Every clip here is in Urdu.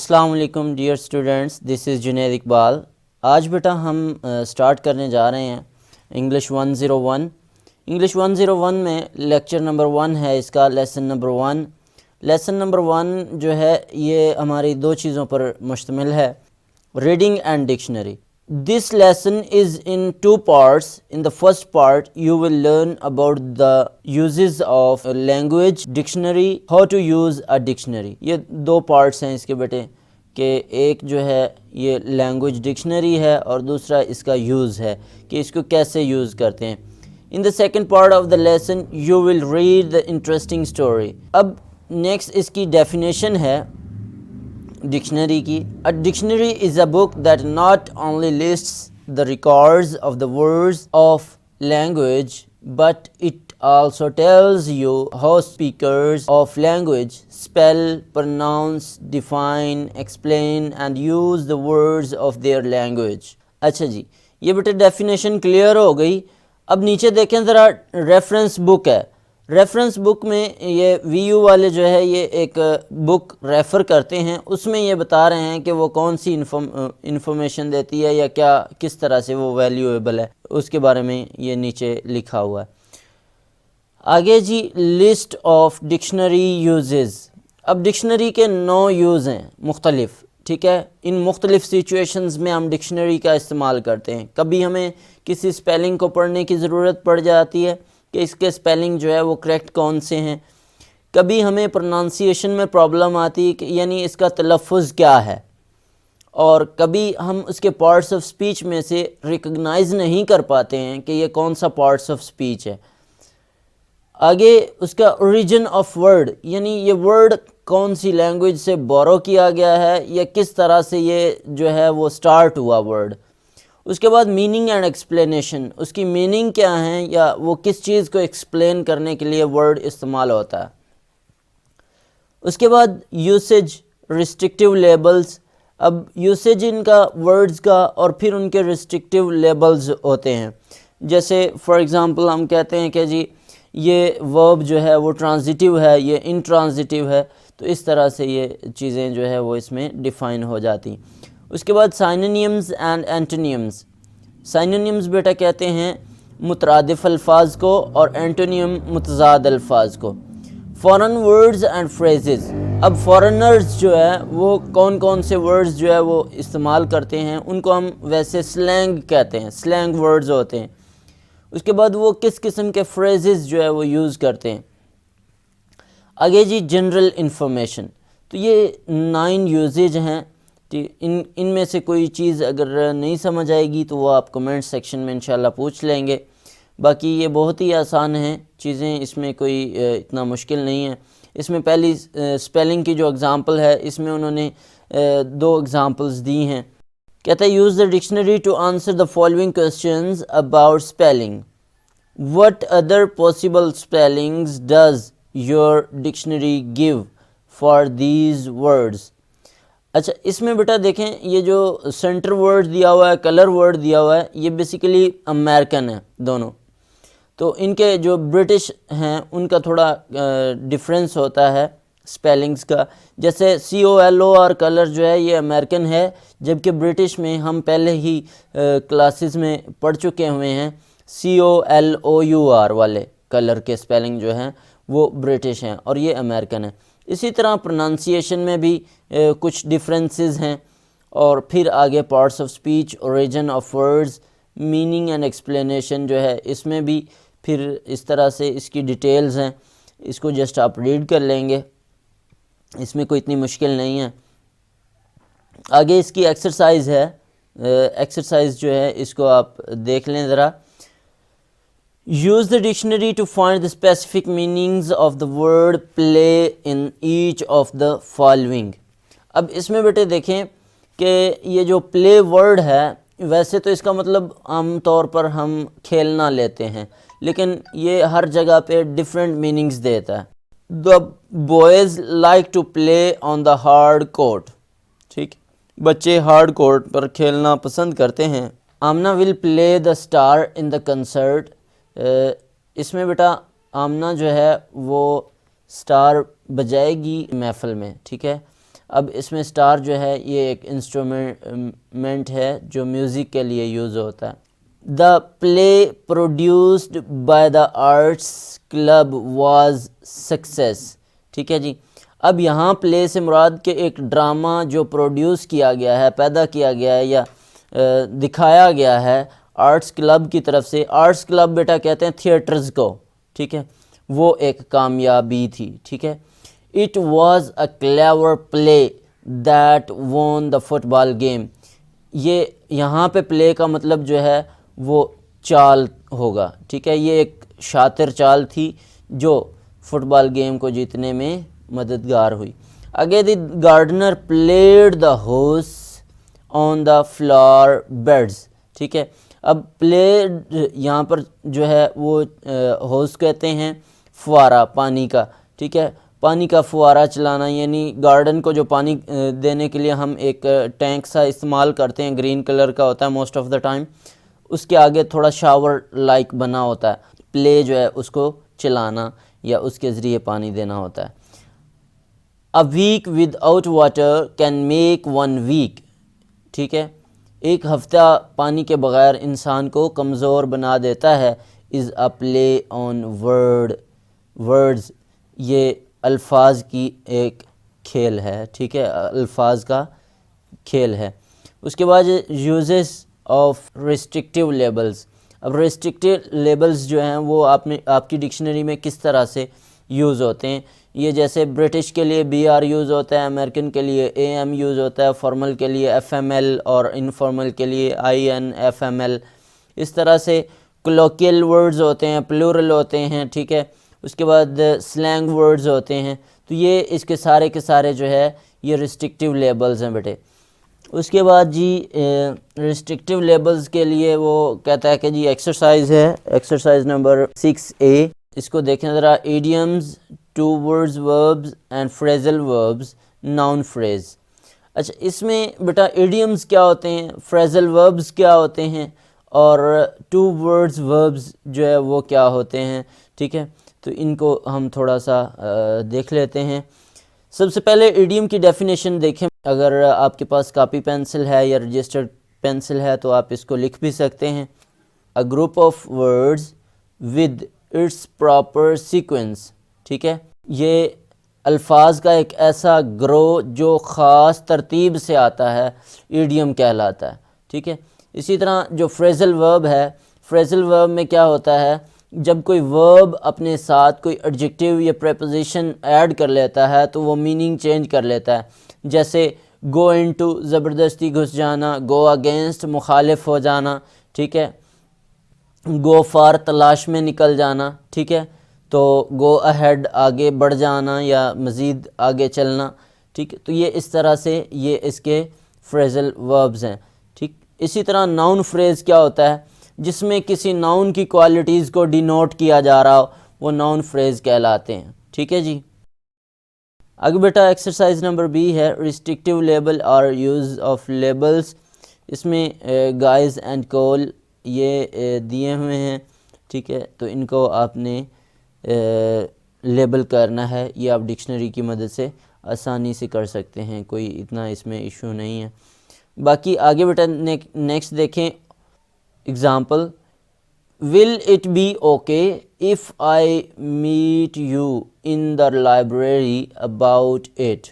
السلام علیکم ڈیئر اسٹوڈنٹس، دس از جنید اقبال۔ آج بیٹا ہم سٹارٹ کرنے جا رہے ہیں انگلش 101۔ انگلش 101 میں لیکچر نمبر 1 ہے، اس کا لیسن نمبر 1۔ لیسن نمبر 1 جو ہے یہ ہماری دو چیزوں پر مشتمل ہے، reading and dictionary. This lesson is in two parts. In the first part, you will learn about the uses of a language dictionary, how to use a dictionary. یہ دو parts ہیں اس کے بیٹے، کہ ایک جو ہے یہ لینگویج ڈکشنری ہے اور دوسرا اس کا یوز ہے کہ اس کو کیسے یوز کرتے ہیں۔ In the second part of the lesson, you will read the interesting story. اب نیکسٹ اس کی ڈیفینیشن ہے ڈکشنری کی۔ A dictionary is a book that not only lists the records of the words of language, but it also tells you how speakers of language spell, pronounce, define, explain and use the words of their language. اچھا جی، یہ بیٹے ڈیفینیشن کلیئر ہو گئی۔ اب نیچے دیکھیں ذرا، ریفرنس بک ہے۔ ریفرنس بک میں یہ وی یو والے جو ہے یہ ایک بک ریفر کرتے ہیں، اس میں یہ بتا رہے ہیں کہ وہ کون سی انفارمیشن دیتی ہے یا کیا کس طرح سے وہ ویلیویبل ہے، اس کے بارے میں یہ نیچے لکھا ہوا ہے۔ آگے جی، لسٹ آف ڈکشنری یوزز۔ اب ڈکشنری کے 9 یوز ہیں مختلف، ٹھیک ہے۔ ان مختلف سچویشنز میں ہم ڈکشنری کا استعمال کرتے ہیں۔ کبھی ہمیں کسی اسپیلنگ کو پڑھنے کی ضرورت پڑ جاتی ہے کہ اس کے اسپیلنگ جو ہے وہ کریکٹ کون سے ہیں۔ کبھی ہمیں پروننسیشن میں پرابلم آتی ہے کہ یعنی اس کا تلفظ کیا ہے، اور کبھی ہم اس کے پارٹس آف سپیچ میں سے ریکگنائز نہیں کر پاتے ہیں کہ یہ کون سا پارٹس آف سپیچ ہے۔ آگے اس کا اوریجن آف ورڈ، یعنی یہ ورڈ کون سی لینگویج سے بورو کیا گیا ہے یا کس طرح سے یہ جو ہے وہ سٹارٹ ہوا ورڈ۔ اس کے بعد میننگ اینڈ ایکسپلینیشن، اس کی میننگ کیا ہیں یا وہ کس چیز کو ایکسپلین کرنے کے لیے ورڈ استعمال ہوتا ہے۔ اس کے بعد یوسیج، ریسٹرکٹیو لیبلز۔ اب یوسیج ان کا ورڈز کا اور پھر ان کے ریسٹرکٹیو لیبلز ہوتے ہیں۔ جیسے فار ایگزامپل ہم کہتے ہیں کہ جی یہ ورب جو ہے وہ ٹرانزیٹیو ہے، یہ انٹرانزیٹیو ہے، تو اس طرح سے یہ چیزیں جو ہے وہ اس میں ڈیفائن ہو جاتی۔ اس کے بعد سائنونیمز اینڈ اینٹونیمز۔ سائنونیمز بیٹا کہتے ہیں مترادف الفاظ کو اور اینٹونیم متضاد الفاظ کو۔ Foreign words and phrases. اب فارنرز جو ہے وہ کون کون سے ورڈز جو ہے وہ استعمال کرتے ہیں، ان کو ہم ویسے سلینگ کہتے ہیں، سلینگ ورڈز ہوتے ہیں۔ اس کے بعد وہ کس قسم کے فریزز جو ہے وہ یوز کرتے ہیں۔ آگے جی، جنرل انفارمیشن۔ تو یہ 9 یوزیج ہیں۔ ان میں سے کوئی چیز اگر نہیں سمجھ آئے گی تو وہ آپ کمنٹ سیکشن میں انشاءاللہ پوچھ لیں گے۔ باقی یہ بہت ہی آسان ہیں چیزیں، اس میں کوئی اتنا مشکل نہیں ہے۔ اس میں پہلی اسپیلنگ کی جو اگزامپل ہے، اس میں انہوں نے 2 اگزامپلز دی ہیں۔ کہتا ہے use the dictionary to answer the following questions about spelling. What other possible spellings does your dictionary give for these words. اچھا، اس میں بیٹا دیکھیں یہ جو سینٹر ورڈ دیا ہوا ہے، کلر ورڈ دیا ہوا ہے، یہ بیسیکلی امریکن ہے دونوں۔ تو ان کے جو برٹش ہیں ان کا تھوڑا ڈفرینس ہوتا ہے اسپیلنگز کا۔ جیسے COLOR کلر جو ہے یہ امریکن ہے، جبکہ برٹش میں ہم پہلے ہی کلاسز میں پڑھ چکے ہوئے ہیں COLOUR والے کلر کے اسپیلنگ جو ہیں وہ برٹش ہیں اور یہ امریکن ہے۔ اسی طرح پروننسیشن میں بھی کچھ ڈفرینسز ہیں، اور پھر آگے parts of speech, origin of words, meaning and explanation جو ہے اس میں بھی پھر اس طرح سے اس کی ڈیٹیلز ہیں۔ اس کو جسٹ آپ ریڈ کر لیں گے، اس میں کوئی اتنی مشکل نہیں ہے۔ آگے اس کی ایکسرسائز ہے، ایکسرسائز جو ہے اس کو آپ دیکھ لیں ذرا۔ Use the dictionary to find the specific meanings of the word play in each of the following. اب اس میں بیٹے دیکھیں کہ یہ جو play word ہے، ویسے تو اس کا مطلب عام طور پر ہم کھیلنا لیتے ہیں، لیکن یہ ہر جگہ پہ different meanings دیتا ہے۔ The boys like to play on the hard court. ٹھیک، بچے ہارڈ کورٹ پر کھیلنا پسند کرتے ہیں۔ Amna will play the star in the concert. اس میں بیٹا آمنہ جو ہے وہ سٹار بجائے گی محفل میں، ٹھیک ہے۔ اب اس میں اسٹار جو ہے یہ ایک انسٹرومنٹ ہے جو میوزک کے لیے یوز ہوتا ہے. The play produced by the arts club was success. ٹھیک ہے جی. اب یہاں پلے سے مراد کہ ایک ڈرامہ جو پروڈیوس کیا گیا ہے, پیدا کیا گیا ہے یا دکھایا گیا ہے آرٹس کلب کی طرف سے. آرٹس کلب بیٹا کہتے ہیں تھیٹرز کو. ٹھیک ہے, وہ ایک کامیابی تھی. ٹھیک ہے. It was a clever play that وون دا فٹ بال گیم. یہ یہاں پہ پلے کا مطلب جو ہے وہ چال ہوگا. ٹھیک ہے, یہ ایک شاطر چال تھی جو فٹ بال گیم کو جیتنے میں مددگار ہوئی. آگے دی گارڈنر پلیڈ دا ہوس آن دا فلاور بیڈز. ٹھیک ہے, اب پلیڈ یہاں پر جو ہے وہ ہوس کہتے ہیں فوارہ پانی کا. ٹھیک ہے, پانی کا فوارہ چلانا, یعنی گارڈن کو جو پانی دینے کے لیے ہم ایک ٹینک سا استعمال کرتے ہیں, گرین کلر کا ہوتا ہے موسٹ آف دا ٹائم, اس کے آگے تھوڑا شاور لائک بنا ہوتا ہے. پلے جو ہے اس کو چلانا یا اس کے ذریعے پانی دینا ہوتا ہے. A week without water can make one weak. ٹھیک ہے, ایک ہفتہ پانی کے بغیر انسان کو کمزور بنا دیتا ہے. از اے پلے آن ورڈز, یہ الفاظ کی ایک کھیل ہے. ٹھیک ہے, الفاظ کا کھیل ہے. اس کے بعد یوزز آف ریسٹرکٹیو لیبلز. اب ریسٹرکٹیو لیبلز جو ہیں وہ آپ کی ڈکشنری میں کس طرح سے یوز ہوتے ہیں. یہ جیسے برٹش کے لیے بی آر یوز ہوتا ہے, امریکن کے لیے اے ایم یوز ہوتا ہے, فارمل کے لیے ایف ایم ایل اور انفارمل کے لیے آئی این ایف ایم ایل. اس طرح سے کلوکیل ورڈز ہوتے ہیں, پلورل ہوتے ہیں. ٹھیک ہے, اس کے بعد سلینگ ورڈز ہوتے ہیں. تو یہ اس کے سارے جو ہے یہ ریسٹرکٹیو لیبلز ہیں بیٹے. اس کے بعد جی ریسٹرکٹیو لیبلز کے لیے وہ کہتا ہے کہ جی ایکسرسائز ہے, ایکسرسائز نمبر 6A. اس کو دیکھیں ذرا. Idioms, two words verbs and phrasal verbs, noun phrase. اچھا, اس میں بیٹا ایڈیمز کیا ہوتے ہیں, فریزل وربز کیا ہوتے ہیں, اور ٹو ورڈز وربز جو ہے وہ کیا ہوتے ہیں. ٹھیک ہے, تو ان کو ہم تھوڑا سا دیکھ لیتے ہیں. سب سے پہلے ایڈیم کی ڈیفینیشن دیکھیں. اگر آپ کے پاس کاپی پینسل ہے یا رجسٹرڈ پینسل ہے تو آپ اس کو لکھ بھی سکتے ہیں. A group of words with its proper sequence. ٹھیک ہے, یہ الفاظ کا ایک ایسا گروہ جو خاص ترتیب سے آتا ہے, ایڈیم کہلاتا ہے. ٹھیک ہے, اسی طرح جو فریزل ورب ہے, فریزل ورب میں کیا ہوتا ہے, جب کوئی ورب اپنے ساتھ کوئی ایڈجیکٹیو یا پریپوزیشن ایڈ کر لیتا ہے تو وہ میننگ چینج کر لیتا ہے. جیسے گو انٹو زبردستی گھس جانا, گو اگینسٹ مخالف ہو جانا. ٹھیک ہے, گو فار تلاش میں نکل جانا. ٹھیک ہے, تو گو اہیڈ آگے بڑھ جانا یا مزید آگے چلنا. ٹھیک ہے, تو یہ اس طرح سے یہ اس کے فریزل وربز ہیں. ٹھیک, اسی طرح ناؤن فریز کیا ہوتا ہے, جس میں کسی ناؤن کی کوالٹیز کو ڈینوٹ کیا جا رہا ہو, وہ ناؤن فریز کہلاتے ہیں. ٹھیک ہے جی. آگے بیٹا ایکسرسائز نمبر B ہے, ریسٹرکٹیو لیبل اور یوز آف لیبلز. اس میں گائز اینڈ کول یہ دیے ہوئے ہیں. ٹھیک ہے, تو ان کو آپ نے لیبل کرنا ہے. یہ آپ ڈکشنری کی مدد سے آسانی سے کر سکتے ہیں, کوئی اتنا اس میں ایشو نہیں ہے. باقی آگے بیٹا نیکسٹ دیکھیں. Example, will it be okay if I meet you in the library about eight.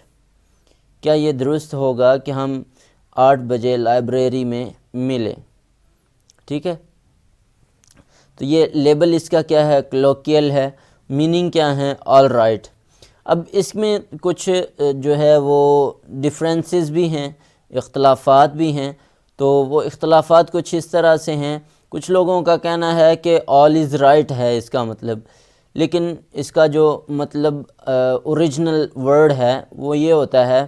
کیا یہ درست ہوگا کہ ہم 8 بجے لائبریری میں ملیں. ٹھیک ہے, تو یہ لیبل اس کا کیا ہے, کلوکیل ہے. میننگ کیا ہے, آل رائٹ. اب اس میں کچھ جو ہے وہ ڈفرینسز بھی ہیں, اختلافات بھی ہیں. تو وہ اختلافات کچھ اس طرح سے ہیں. کچھ لوگوں کا کہنا ہے کہ آل از رائٹ ہے اس کا مطلب, لیکن اس کا جو مطلب اوریجنل ورڈ ہے وہ یہ ہوتا ہے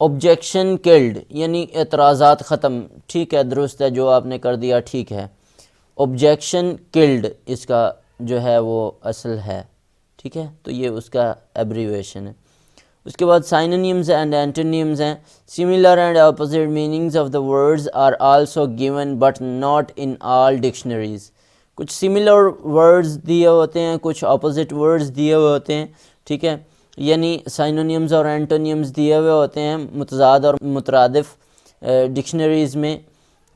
آبجیکشن کلڈ, یعنی اعتراضات ختم. ٹھیک ہے, درست ہے, جو آپ نے کر دیا ٹھیک ہے. آبجیکشن کلڈ اس کا جو ہے وہ اصل ہے. ٹھیک ہے, تو یہ اس کا ایبریویشن ہے. اس کے بعد سائنونیمز اینڈ اینٹونیمز ہیں. Similar and opposite meanings of the words are also given but not in all dictionaries. کچھ سملر ورڈز دیے ہوتے ہیں, کچھ اپوزٹ ورڈز دیے ہوئے ہوتے ہیں. ٹھیک ہے, یعنی سائنونیمز اور اینٹونیمز دیے ہوئے ہوتے ہیں متضاد اور مترادف ڈکشنریز میں،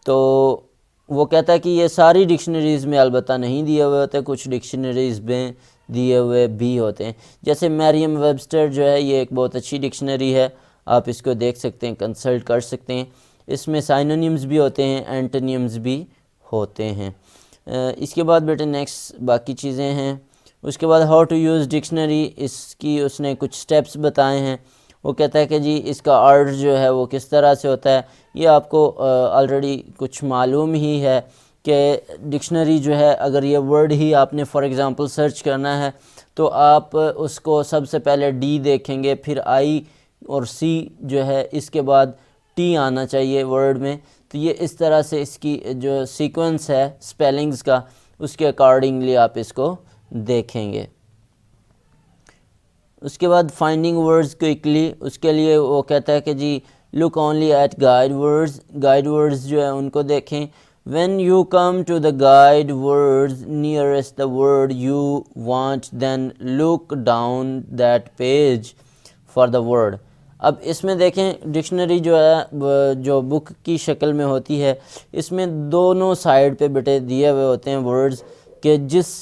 تو وہ کہتا ہے کہ یہ ساری ڈکشنریز میں البتہ نہیں دیے ہوئے ہوتے، کچھ ڈکشنریز میں دیے ہوئے بھی ہوتے ہیں. جیسے مریم ویبسٹر جو ہے یہ ایک بہت اچھی ڈکشنری ہے، آپ اس کو دیکھ سکتے ہیں، کنسلٹ کر سکتے ہیں. اس میں سائنونیمز بھی ہوتے ہیں، اینٹونیمز بھی ہوتے ہیں. اس کے بعد بیٹے نیکسٹ باقی چیزیں ہیں. اس کے بعد ہاؤ ٹو یوز ڈکشنری، اس کی اس نے کچھ سٹیپس بتائے ہیں. وہ کہتا ہے کہ جی اس کا آرڈر جو ہے وہ کس طرح سے ہوتا ہے. یہ آپ کو آلریڈی کچھ معلوم ہی ہے کہ ڈکشنری جو ہے اگر یہ ورڈ ہی آپ نے فار ایگزامپل سرچ کرنا ہے تو آپ اس کو سب سے پہلے ڈی دیکھیں گے، پھر آئی اور سی جو ہے، اس کے بعد ٹی آنا چاہیے ورڈ میں. تو یہ اس طرح سے اس کی جو سیکوینس ہے سپیلنگز کا، اس کے اکارڈنگلی آپ اس کو دیکھیں گے. اس کے بعد فائنڈنگ ورڈز کوئکلی، اس کے لیے وہ کہتا ہے کہ جی look only at guide words, guide words جو ہے ان کو دیکھیں. When you come to the guide words nearest the word you want then look down that page for the word. اب اس میں دیکھیں ڈکشنری جو ہے جو بک کی شکل میں ہوتی ہے، اس میں دونوں سائیڈ پہ بیٹے دیے ہوئے ہوتے ہیں ورڈز کہ جس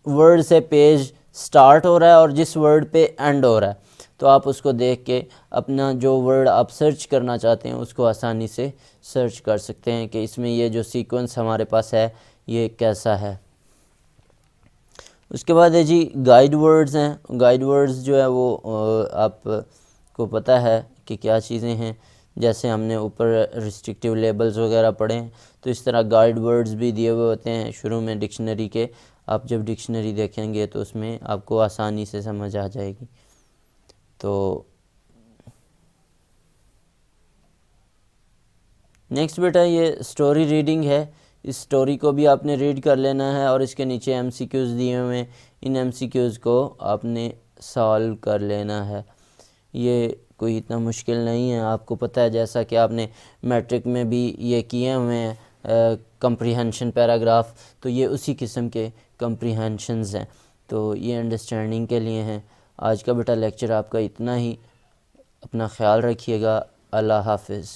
ورڈ سے پیج سٹارٹ ہو رہا ہے اور جس ورڈ پہ اینڈ ہو رہا ہے. تو آپ اس کو دیکھ کے اپنا جو ورڈ آپ سرچ کرنا چاہتے ہیں اس کو آسانی سے سرچ کر سکتے ہیں کہ اس میں یہ جو سیکوینس ہمارے پاس ہے یہ کیسا ہے. اس کے بعد ہے جی گائیڈ ورڈز ہیں. گائیڈ ورڈز جو ہے وہ آپ کو پتہ ہے کہ کیا چیزیں ہیں. جیسے ہم نے اوپر ریسٹرکٹیو لیبلز وغیرہ پڑھے ہیں، تو اس طرح گائیڈ ورڈز بھی دیے ہوئے ہوتے ہیں شروع میں ڈکشنری کے. آپ جب ڈکشنری دیکھیں گے تو اس میں آپ کو آسانی سے سمجھ آ جائے گی. تو نیکسٹ بیٹا یہ سٹوری ریڈنگ ہے. اس سٹوری کو بھی آپ نے ریڈ کر لینا ہے اور اس کے نیچے ایم سی کیوز دیے ہوئے ہیں، ان ایم سی کیوز کو آپ نے سالو کر لینا ہے. یہ کوئی اتنا مشکل نہیں ہے، آپ کو پتہ ہے جیسا کہ آپ نے میٹرک میں بھی یہ کیے ہوئے ہیں کمپریہنشن پیراگراف، تو یہ اسی قسم کے کمپریہنشنز ہیں. تو یہ انڈرسٹینڈنگ کے لیے ہیں. آج کا بیٹا لیکچر آپ کا اتنا ہی. اپنا خیال رکھیے گا. اللہ حافظ.